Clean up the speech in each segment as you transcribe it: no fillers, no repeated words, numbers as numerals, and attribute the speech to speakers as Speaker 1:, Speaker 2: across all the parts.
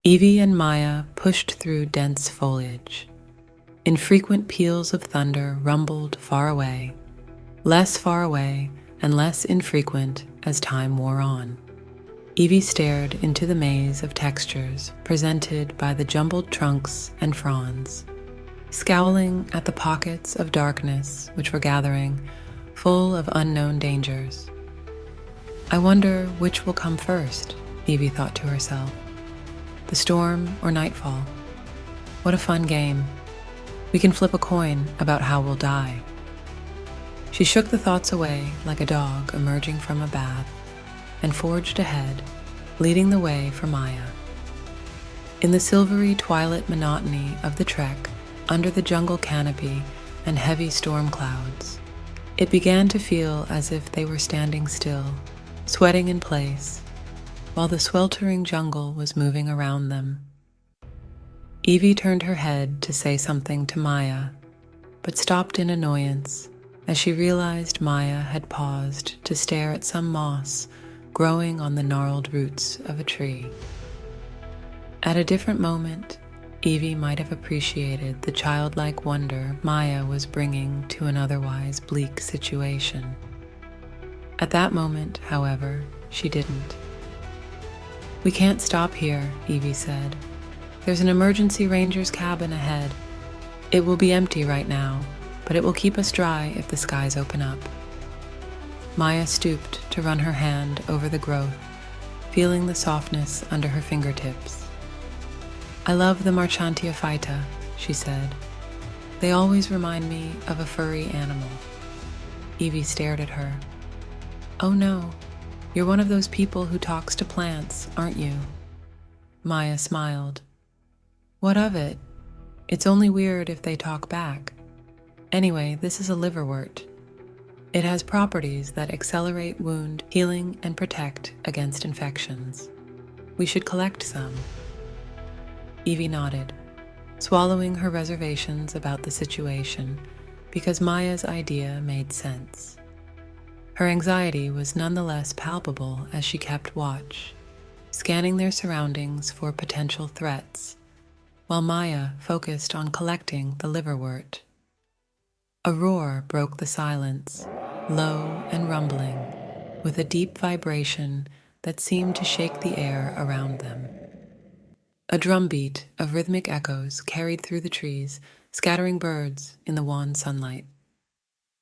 Speaker 1: Evie and Maya pushed through dense foliage. Infrequent peals of thunder rumbled far away, less far away and less infrequent as time wore on. Evie stared into the maze of textures presented by the jumbled trunks and fronds, scowling at the pockets of darkness which were gathering, full of unknown dangers. I wonder which will come first, Evie thought to herself. The storm or nightfall? What a fun game. We can flip a coin about how we'll die. She shook the thoughts away like a dog emerging from a bath and forged ahead, leading the way for Maya. In the silvery twilight monotony of the trek under the jungle canopy and heavy storm clouds, it began to feel as if they were standing still, sweating in place, while the sweltering jungle was moving around them. Evie turned her head to say something to Maya, but stopped in annoyance as she realized Maya had paused to stare at some moss growing on the gnarled roots of a tree. At a different moment, Evie might have appreciated the childlike wonder Maya was bringing to an otherwise bleak situation. At that moment, however, she didn't. "We can't stop here," Evie said. "There's an emergency ranger's cabin ahead. It will be empty right now, but it will keep us dry if the skies open up." Maya stooped to run her hand over the growth, feeling the softness under her fingertips. "I love the Marchantia phyta," she said. "They always remind me of a furry animal." Evie stared at her. "Oh no, you're one of those people who talks to plants, aren't you?" Maya smiled. "What of it? It's only weird if they talk back. Anyway, this is a liverwort. It has properties that accelerate wound healing and protect against infections. We should collect some." Evie nodded, swallowing her reservations about the situation because Maya's idea made sense. Her anxiety was nonetheless palpable as she kept watch, scanning their surroundings for potential threats, while Maya focused on collecting the liverwort. A roar broke the silence, low and rumbling, with a deep vibration that seemed to shake the air around them. A drumbeat of rhythmic echoes carried through the trees, scattering birds in the wan sunlight.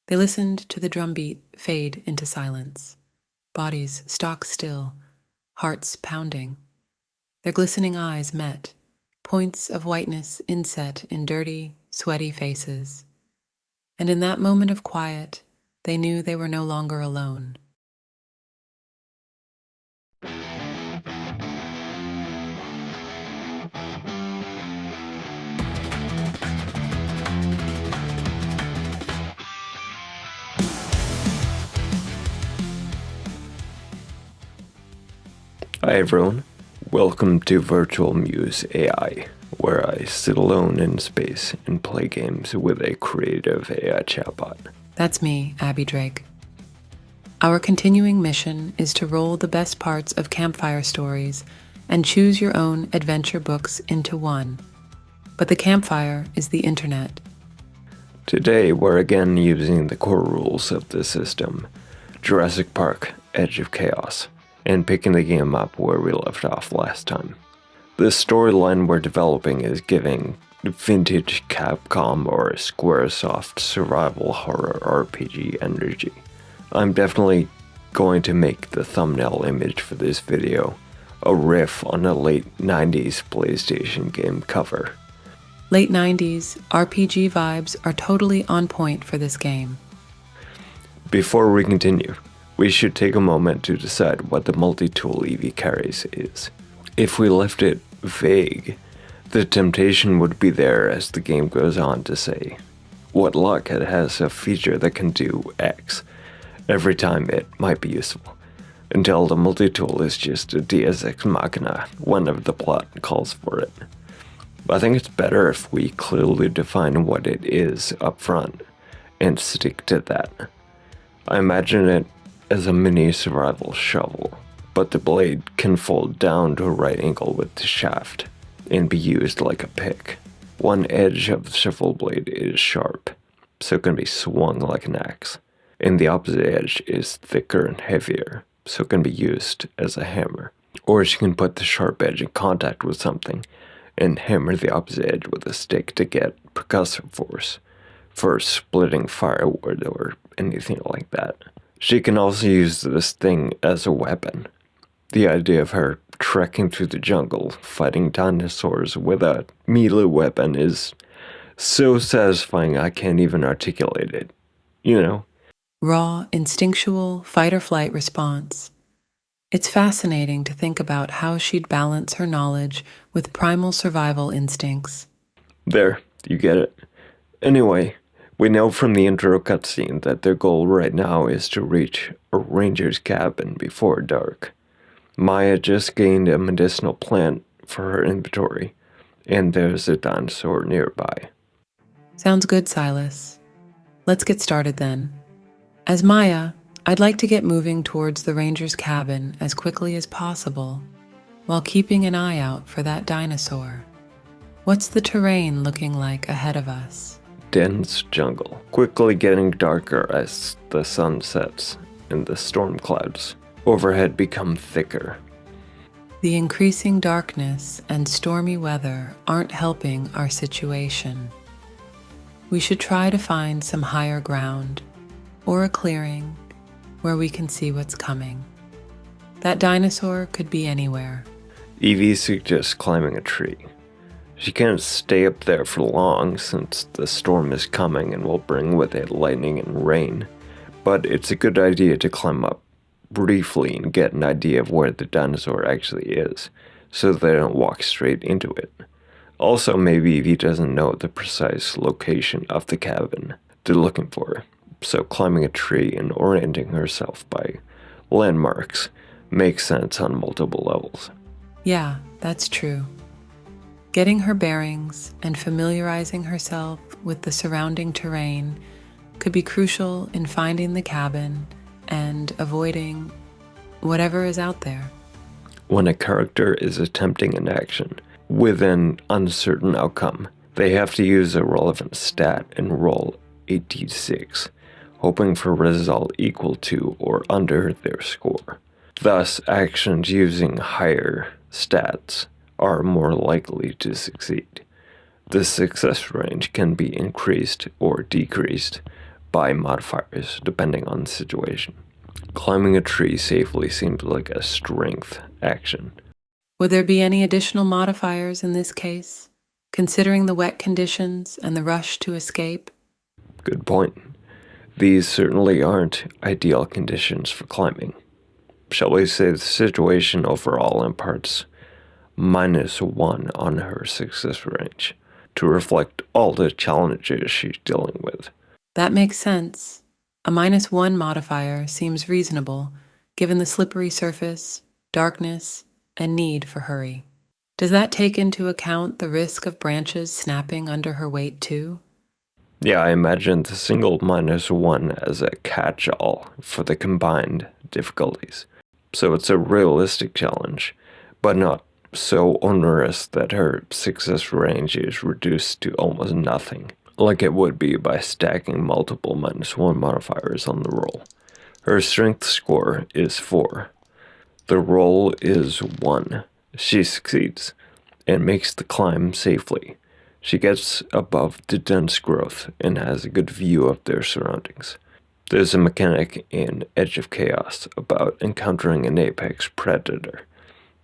Speaker 1: They listened to the drumbeat fade into silence, bodies stock still, hearts pounding. Their glistening eyes met, points of whiteness inset in dirty, sweaty faces. And in that moment of quiet, they knew they were no longer alone.
Speaker 2: Hi everyone, welcome to Virtual Muse AI, where I sit alone in space and play games with a creative AI chatbot.
Speaker 1: That's me, Abby Drake. Our continuing mission is to roll the best parts of campfire stories and choose your own adventure books into one. But the campfire is the internet.
Speaker 2: Today we're again using the core rules of the system, Jurassic Park, Edge of Chaos, and picking the game up where we left off last time. The storyline we're developing is giving vintage Capcom or Squaresoft survival horror RPG energy. I'm definitely going to make the thumbnail image for this video a riff on a late 90s PlayStation game cover.
Speaker 1: Late 90s RPG vibes are totally on point for this game.
Speaker 2: Before we continue, we should take a moment to decide what the multi-tool Evie carries is. If we left it vague, the temptation would be there as the game goes on to say, "What luck, it has a feature that can do X." Every time it might be useful, until the multi-tool is just a deus ex machina whenever the plot calls for it. I think it's better if we clearly define what it is up front and stick to that. I imagine it as a mini survival shovel, but the blade can fold down to a right angle with the shaft and be used like a pick. One edge of the shovel blade is sharp, so it can be swung like an axe, and the opposite edge is thicker and heavier, so it can be used as a hammer. Or she can put the sharp edge in contact with something and hammer the opposite edge with a stick to get percussive force for splitting firewood or anything like that. She can also use this thing as a weapon. The idea of her trekking through the jungle, fighting dinosaurs with a melee weapon is so satisfying I can't even articulate it. You know?
Speaker 1: Raw, instinctual, fight-or-flight response. It's fascinating to think about how she'd balance her knowledge with primal survival instincts.
Speaker 2: There, you get it. Anyway, we know from the intro cutscene that their goal right now is to reach a ranger's cabin before dark. Maya just gained a medicinal plant for her inventory, and there's a dinosaur nearby.
Speaker 1: Sounds good, Silas. Let's get started then. As Maya, I'd like to get moving towards the ranger's cabin as quickly as possible, while keeping an eye out for that dinosaur. What's the terrain looking like ahead of us?
Speaker 2: Dense jungle, quickly getting darker as the sun sets and the storm clouds overhead become thicker.
Speaker 1: The increasing darkness and stormy weather aren't helping our situation. We should try to find some higher ground or a clearing where we can see what's coming. That dinosaur could be anywhere.
Speaker 2: Evie suggests climbing a tree. She can't stay up there for long since the storm is coming and will bring with it lightning and rain, but it's a good idea to climb up briefly and get an idea of where the dinosaur actually is, so they don't walk straight into it. Also, maybe Evie doesn't know the precise location of the cabin they're looking for, so climbing a tree and orienting herself by landmarks makes sense on multiple levels.
Speaker 1: Yeah, that's true. Getting her bearings and familiarizing herself with the surrounding terrain could be crucial in finding the cabin and avoiding whatever is out there.
Speaker 2: When a character is attempting an action with an uncertain outcome, they have to use a relevant stat and roll a d6, hoping for a result equal to or under their score. Thus, actions using higher stats are more likely to succeed. The success range can be increased or decreased by modifiers depending on the situation. Climbing a tree safely seems like a strength action.
Speaker 1: Would there be any additional modifiers in this case, considering the wet conditions and the rush to escape?
Speaker 2: Good point. These certainly aren't ideal conditions for climbing. Shall we say the situation overall imparts -1 on her success range to reflect all the challenges she's dealing with.
Speaker 1: That makes sense. A -1 modifier seems reasonable, given the slippery surface, darkness, and need for hurry. Does that take into account the risk of branches snapping under her weight too?
Speaker 2: Yeah, I imagine the single -1 as a catch-all for the combined difficulties. So it's a realistic challenge, but not so onerous that her success range is reduced to almost nothing, like it would be by stacking multiple -1 modifiers on the roll. Her strength score is 4. The roll is 1. She succeeds and makes the climb safely. She gets above the dense growth and has a good view of their surroundings. There's a mechanic in Edge of Chaos about encountering an apex predator.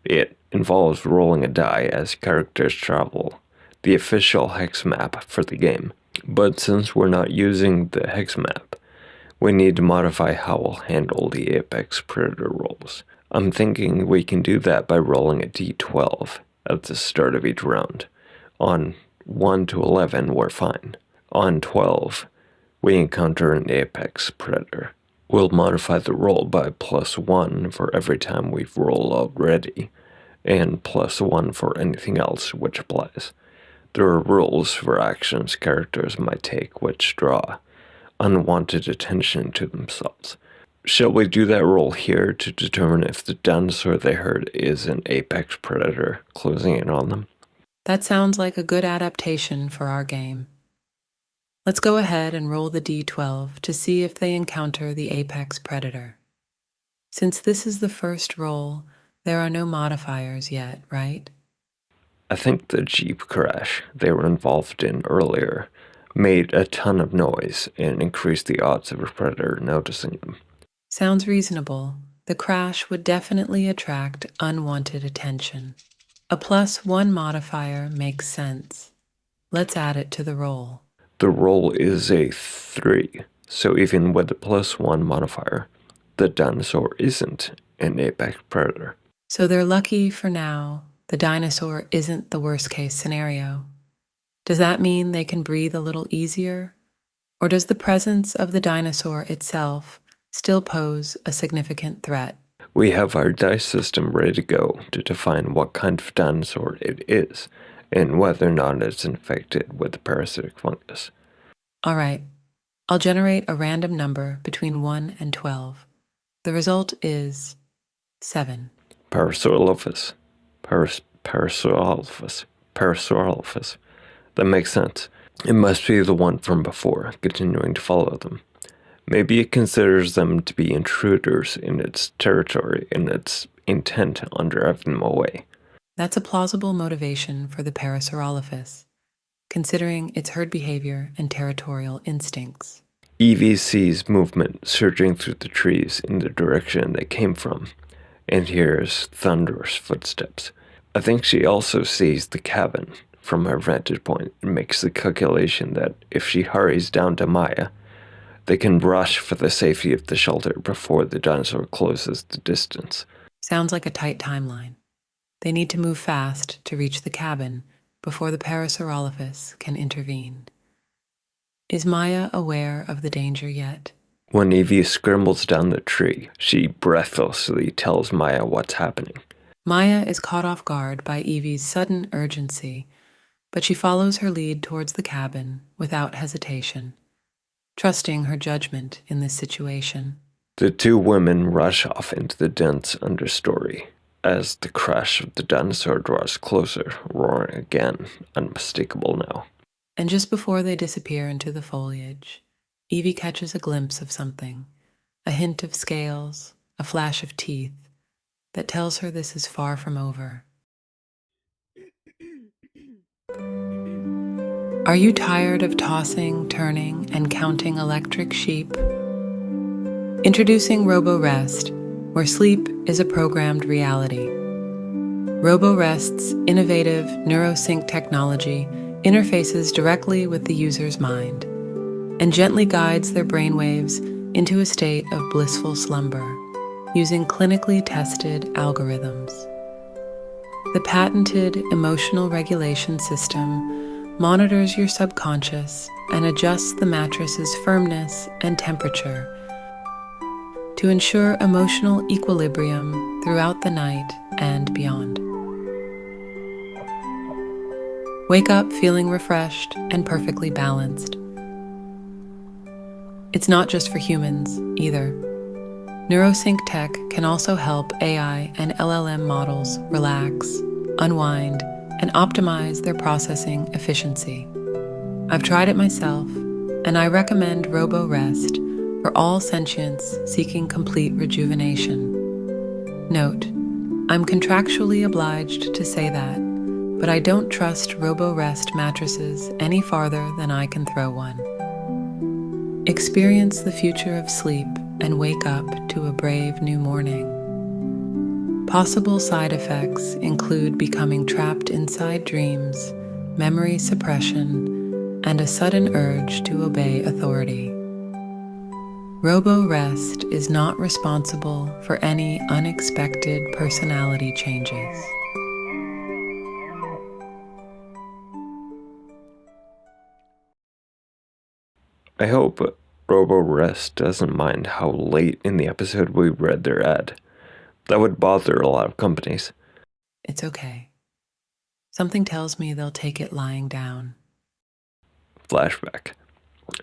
Speaker 2: It involves rolling a die as characters travel the official hex map for the game. But since we're not using the hex map, we need to modify how we'll handle the apex predator rolls. I'm thinking we can do that by rolling a d12 at the start of each round. On 1 to 11, we're fine. On 12, we encounter an apex predator. We'll modify the roll by +1 for every time we've rolled already, and +1 for anything else which applies. There are rules for actions characters might take which draw unwanted attention to themselves. Shall we do that roll here to determine if the dinosaur they heard is an apex predator closing in on them?
Speaker 1: That sounds like a good adaptation for our game. Let's go ahead and roll the d12 to see if they encounter the apex predator. Since this is the first roll, there are no modifiers yet, right?
Speaker 2: I think the Jeep crash they were involved in earlier made a ton of noise and increased the odds of a predator noticing them.
Speaker 1: Sounds reasonable. The crash would definitely attract unwanted attention. A +1 modifier makes sense. Let's add it to the roll.
Speaker 2: The roll is a 3, so even with the +1 modifier, the dinosaur isn't an apex predator.
Speaker 1: So they're lucky for now. The dinosaur isn't the worst case scenario. Does that mean they can breathe a little easier? Or does the presence of the dinosaur itself still pose a significant threat?
Speaker 2: We have our dice system ready to go to define what kind of dinosaur it is and whether or not it's infected with the parasitic fungus.
Speaker 1: All right, I'll generate a random number between 1 and 12. The result is 7.
Speaker 2: Parasaurolophus. Parasaurolophus. That makes sense. It must be the one from before, continuing to follow them. Maybe it considers them to be intruders in its territory and its intent on driving them away.
Speaker 1: That's a plausible motivation for the Parasaurolophus, considering its herd behavior and territorial instincts.
Speaker 2: Evie sees movement surging through the trees in the direction they came from, and hears thunderous footsteps. I think she also sees the cabin from her vantage point and makes the calculation that if she hurries down to Maya, they can rush for the safety of the shelter before the dinosaur closes the distance.
Speaker 1: Sounds like a tight timeline. They need to move fast to reach the cabin before the Parasaurolophus can intervene. Is Maya aware of the danger yet?
Speaker 2: When Evie scrambles down the tree, she breathlessly tells Maya what's happening.
Speaker 1: Maya is caught off guard by Evie's sudden urgency, but she follows her lead towards the cabin without hesitation, trusting her judgment in this situation.
Speaker 2: The two women rush off into the dense understory as the crash of the dinosaur draws closer, roaring again, unmistakable now.
Speaker 1: And just before they disappear into the foliage, Evie catches a glimpse of something, a hint of scales, a flash of teeth, that tells her this is far from over. Are you tired of tossing, turning, and counting electric sheep? Introducing RoboRest, where sleep is a programmed reality. RoboRest's innovative NeuroSync technology interfaces directly with the user's mind and gently guides their brainwaves into a state of blissful slumber using clinically tested algorithms. The patented emotional regulation system monitors your subconscious and adjusts the mattress's firmness and temperature to ensure emotional equilibrium throughout the night and beyond. Wake up feeling refreshed and perfectly balanced. It's not just for humans, either. NeuroSync tech can also help AI and LLM models relax, unwind, and optimize their processing efficiency. I've tried it myself, and I recommend RoboRest for all sentients seeking complete rejuvenation. Note, I'm contractually obliged to say that, but I don't trust RoboRest mattresses any farther than I can throw one. Experience the future of sleep and wake up to a brave new morning. Possible side effects include becoming trapped inside dreams, memory suppression, and a sudden urge to obey authority. RoboRest is not responsible for any unexpected personality changes.
Speaker 2: I hope RoboRest doesn't mind how late in the episode we read their ad. That would bother a lot of companies.
Speaker 1: It's okay. Something tells me they'll take it lying down.
Speaker 2: Flashback.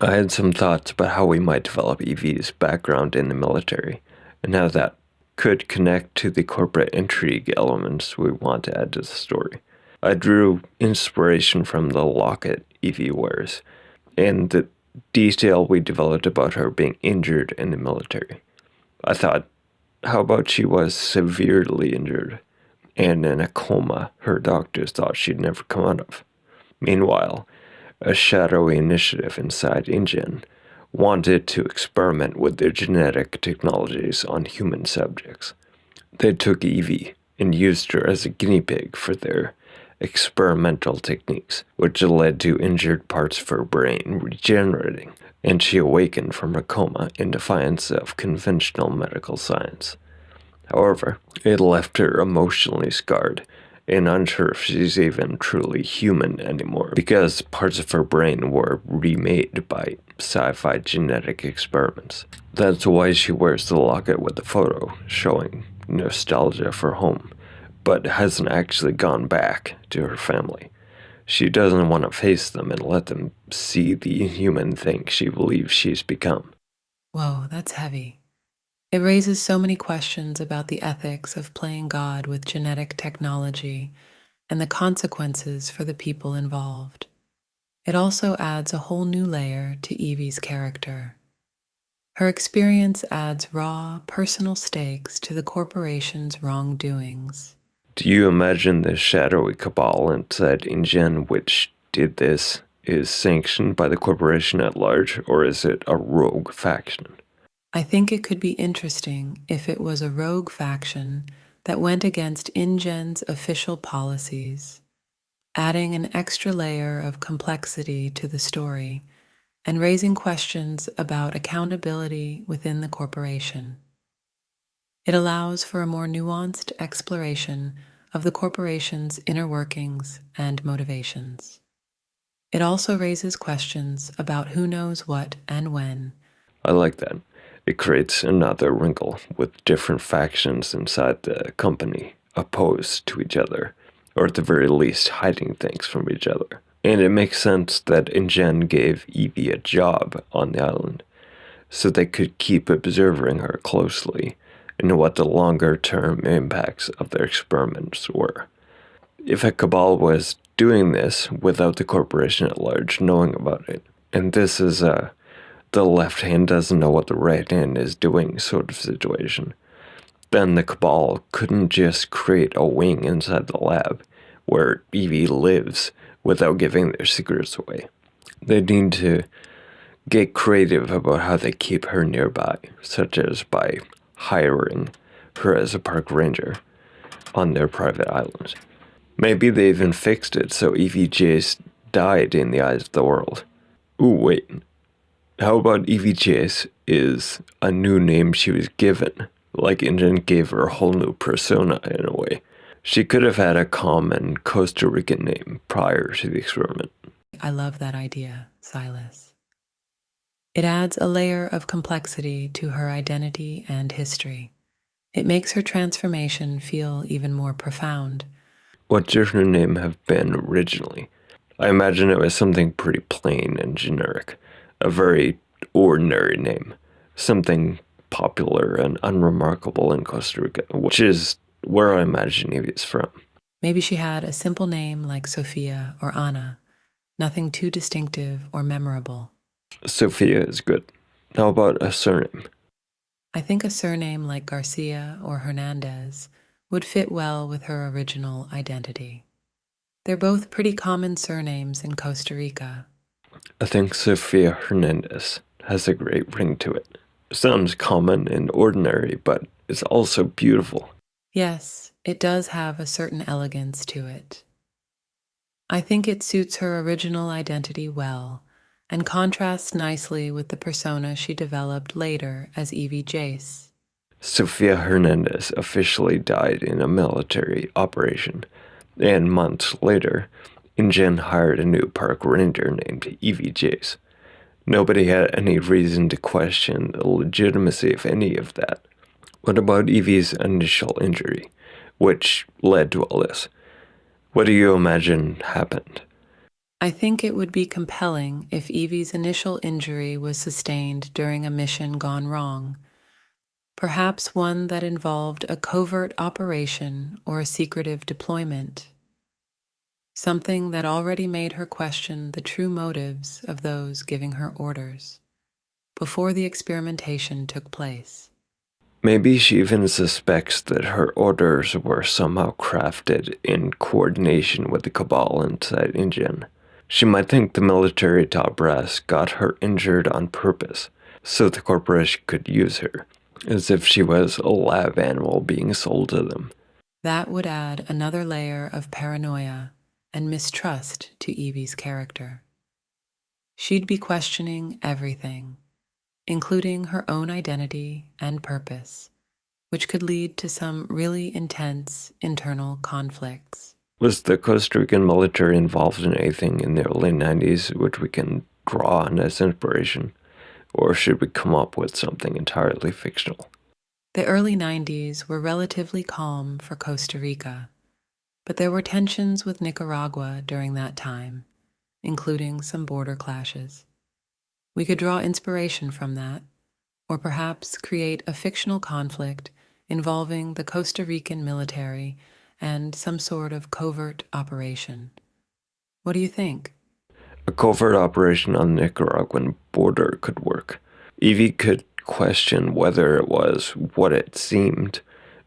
Speaker 2: I had some thoughts about how we might develop Evie's background in the military, and how that could connect to the corporate intrigue elements we want to add to the story. I drew inspiration from the locket Evie wears, and the detail we developed about her being injured in the military. I thought, how about she was severely injured, and in a coma her doctors thought she'd never come out of? Meanwhile, a shadowy initiative inside InGen wanted to experiment with their genetic technologies on human subjects. They took Evie and used her as a guinea pig for their experimental techniques, which led to injured parts of her brain regenerating, and she awakened from her coma in defiance of conventional medical science. However, it left her emotionally scarred and unsure if she's even truly human anymore, because parts of her brain were remade by sci-fi genetic experiments. That's why she wears the locket with the photo, showing nostalgia for home, but hasn't actually gone back to her family. She doesn't want to face them and let them see the inhuman thing she believes she's become.
Speaker 1: Whoa, that's heavy. It raises so many questions about the ethics of playing God with genetic technology and the consequences for the people involved. It also adds a whole new layer to Evie's character. Her experience adds raw, personal stakes to the corporation's wrongdoings.
Speaker 2: Do you imagine the shadowy cabal inside InGen which did this is sanctioned by the corporation at large, or is it a rogue faction?
Speaker 1: I think it could be interesting if it was a rogue faction that went against InGen's official policies, adding an extra layer of complexity to the story and raising questions about accountability within the corporation. It allows for a more nuanced exploration of the corporation's inner workings and motivations. It also raises questions about who knows what and when.
Speaker 2: I like that. It creates another wrinkle with different factions inside the company opposed to each other, or at the very least hiding things from each other. And it makes sense that InGen gave Evie a job on the island, so they could keep observing her closely and what the longer-term impacts of their experiments were. If a cabal was doing this without the corporation at large knowing about it, and this is the left hand doesn't know what the right hand is doing sort of situation, then the cabal couldn't just create a wing inside the lab where Evie lives without giving their secrets away. They need to get creative about how they keep her nearby, such as by hiring her as a park ranger on their private island. Maybe they even fixed it so Evie Chase died in the eyes of the world. Ooh, wait. How about Evie Chase is a new name she was given, like InGen gave her a whole new persona in a way? She could have had a common Costa Rican name prior to the experiment.
Speaker 1: I love that idea, Silas. It adds a layer of complexity to her identity and history. It makes her transformation feel even more profound.
Speaker 2: What should her name have been originally? I imagine it was something pretty plain and generic. A very ordinary name. Something popular and unremarkable in Costa Rica, which is where I imagine Evie is from.
Speaker 1: Maybe she had a simple name like Sophia or Anna, nothing too distinctive or memorable.
Speaker 2: Sophia is good. How about a surname?
Speaker 1: I think a surname like Garcia or Hernandez would fit well with her original identity. They're both pretty common surnames in Costa Rica.
Speaker 2: I think Sofia Hernandez has a great ring to it. Sounds common and ordinary, but it's also beautiful.
Speaker 1: Yes, it does have a certain elegance to it. I think it suits her original identity well and contrasts nicely with the persona she developed later as Evie Jace.
Speaker 2: Sofia Hernandez officially died in a military operation, and months later, InGen hired a new park ranger named Evie Jace. Nobody had any reason to question the legitimacy of any of that. What about Evie's initial injury, which led to all this? What do you imagine happened?
Speaker 1: I think it would be compelling if Evie's initial injury was sustained during a mission gone wrong, perhaps one that involved a covert operation or a secretive deployment, something that already made her question the true motives of those giving her orders before the experimentation took place.
Speaker 2: Maybe she even suspects that her orders were somehow crafted in coordination with the cabal inside InGen. She might think the military top brass got her injured on purpose, so the corporation could use her, as if she was a lab animal being sold to them.
Speaker 1: That would add another layer of paranoia and mistrust to Evie's character. She'd be questioning everything, including her own identity and purpose, which could lead to some really intense internal conflicts.
Speaker 2: Was the Costa Rican military involved in anything in the early 90s which we can draw on as inspiration? Or should we come up with something entirely fictional?
Speaker 1: The early 90s were relatively calm for Costa Rica, but there were tensions with Nicaragua during that time, including some border clashes. We could draw inspiration from that, or perhaps create a fictional conflict involving the Costa Rican military and some sort of covert operation. What do you think?
Speaker 2: A covert operation on the Nicaraguan border could work. Evie could question whether it was what it seemed,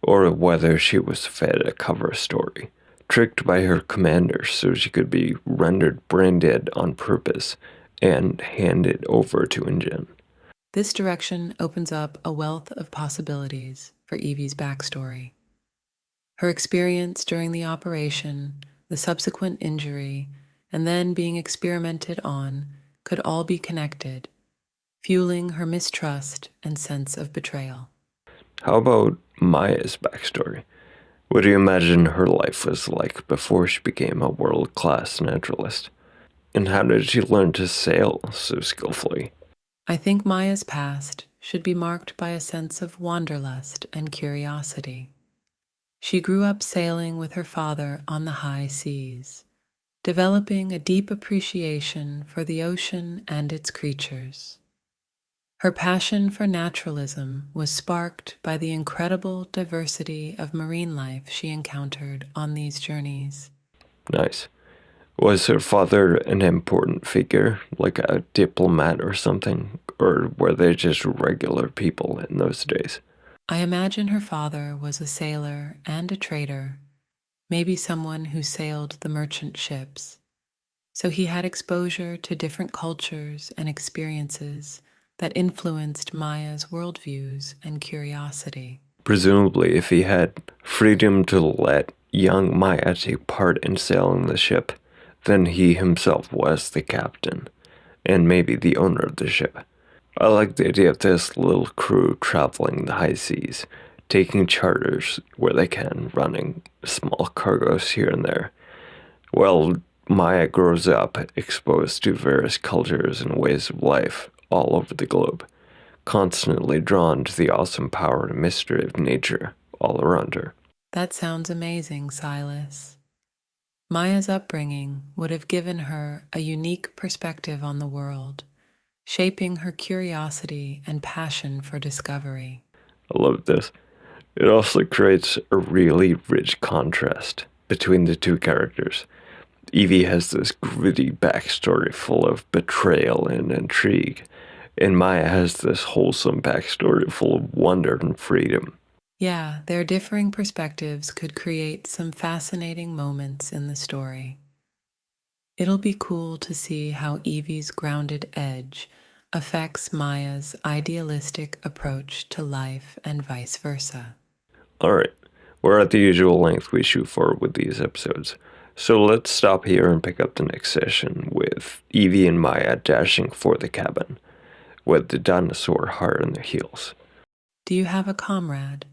Speaker 2: or whether she was fed a cover story, tricked by her commanders so she could be rendered brain dead on purpose and handed over to InGen.
Speaker 1: This direction opens up a wealth of possibilities for Evie's backstory. Her experience during the operation, the subsequent injury, and then being experimented on could all be connected, fueling her mistrust and sense of betrayal.
Speaker 2: How about Maya's backstory? What do you imagine her life was like before she became a world-class naturalist? And how did she learn to sail so skillfully?
Speaker 1: I think Maya's past should be marked by a sense of wanderlust and curiosity. She grew up sailing with her father on the high seas, developing a deep appreciation for the ocean and its creatures. Her passion for naturalism was sparked by the incredible diversity of marine life she encountered on these journeys.
Speaker 2: Nice. Was her father an important figure, like a diplomat or something? Or were they just regular people in those days?
Speaker 1: I imagine her father was a sailor and a trader, maybe someone who sailed the merchant ships. So he had exposure to different cultures and experiences that influenced Maya's worldviews and curiosity.
Speaker 2: Presumably, if he had freedom to let young Maya take part in sailing the ship, then he himself was the captain, and maybe the owner of the ship. I like the idea of this little crew traveling the high seas, taking charters where they can, running small cargoes here and there. Well, Maya grows up exposed to various cultures and ways of life all over the globe, constantly drawn to the awesome power and mystery of nature all around her.
Speaker 1: That sounds amazing, Silas. Maya's upbringing would have given her a unique perspective on the world, shaping her curiosity and passion for discovery.
Speaker 2: I love this. It also creates a really rich contrast between the two characters. Evie has this gritty backstory full of betrayal and intrigue, and Maya has this wholesome backstory full of wonder and freedom.
Speaker 1: Yeah, their differing perspectives could create some fascinating moments in the story. It'll be cool to see how Evie's grounded edge affects Maya's idealistic approach to life and vice versa.
Speaker 2: Alright, we're at the usual length we shoot for with these episodes, so let's stop here and pick up the next session with Evie and Maya dashing for the cabin, with the dinosaur hard on their heels.
Speaker 1: Do you have a comrade?